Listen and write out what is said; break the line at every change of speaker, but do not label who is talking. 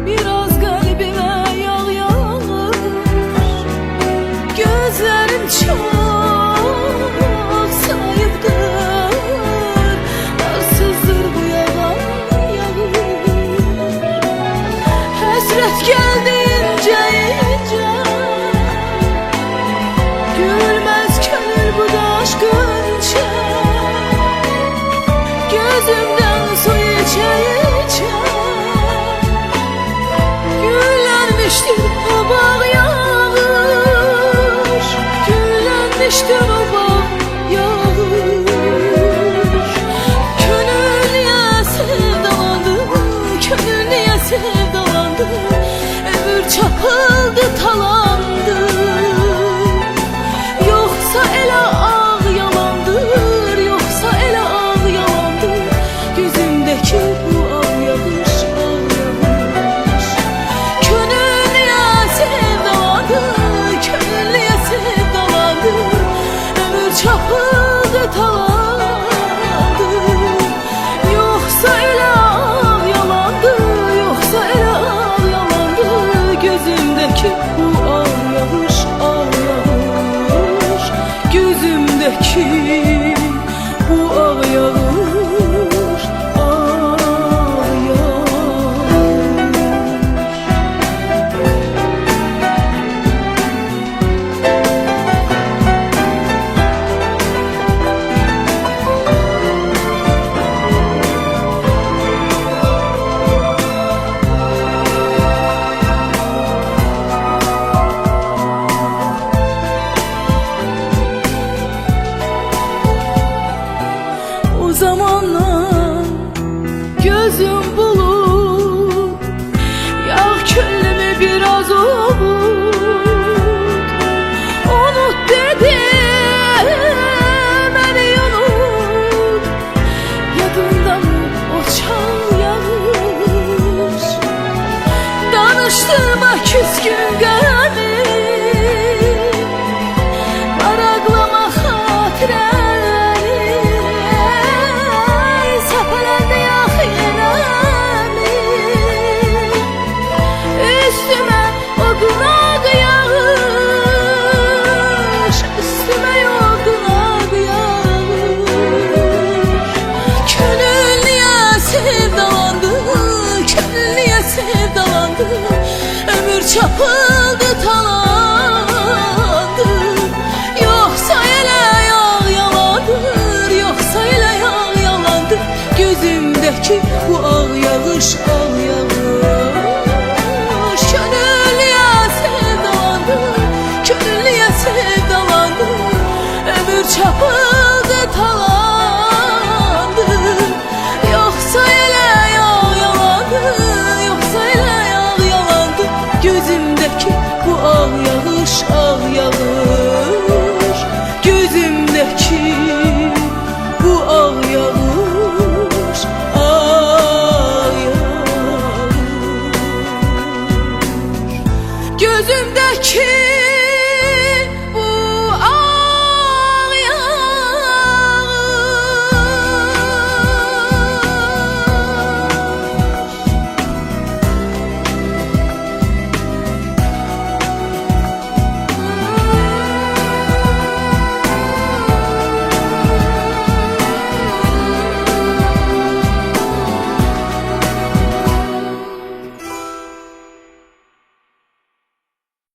Biraz kalbime yağ yağır. Gözlerim çok sayıktır. Arsızdır bu yağan yağır. Hasret geldi ince ince. Gülmez könül bu daş gönçe. Gözümden su içe içe. Güllenmiştir o bağ yağış. Güllenmiştir o bağ yağış. Könül niye sevdalandı, könül niye sevdalandı. Ömür çapıldı talandı. Yoksa ele ağ yalandır, yoksa ele ağ yalandır. Gözümdeki bu ağ yağış, ağ yağış. Könül niye sevdalandı, könül niye sevdalandı. Ömür çapıldı talandı. Yoksa ele ağ yalandı, yoksa ele ağ yalandı. Gözümdeki bu ağ yağış, ağ yağış. Gözümdeki bu ağ yağış, ağ O zamanlar gözüm bulut, yağ küllümü biraz umut. Unut dedim, beni unut. Yadında mı o çal yağış? Danıştırma küskün gönlümü. Araklama hatireni. Sepelendi yağ yenemi. Üstüme o günah yağış, üstüme o günah yağış. Könül niye sevdalandı, könül niye sevdalandı. Ömür çapıldı talandı. Yoksa ele yağ yalandır, yoksa ele yağ yalandır. Gözümdeki bu ağ yağış, ağ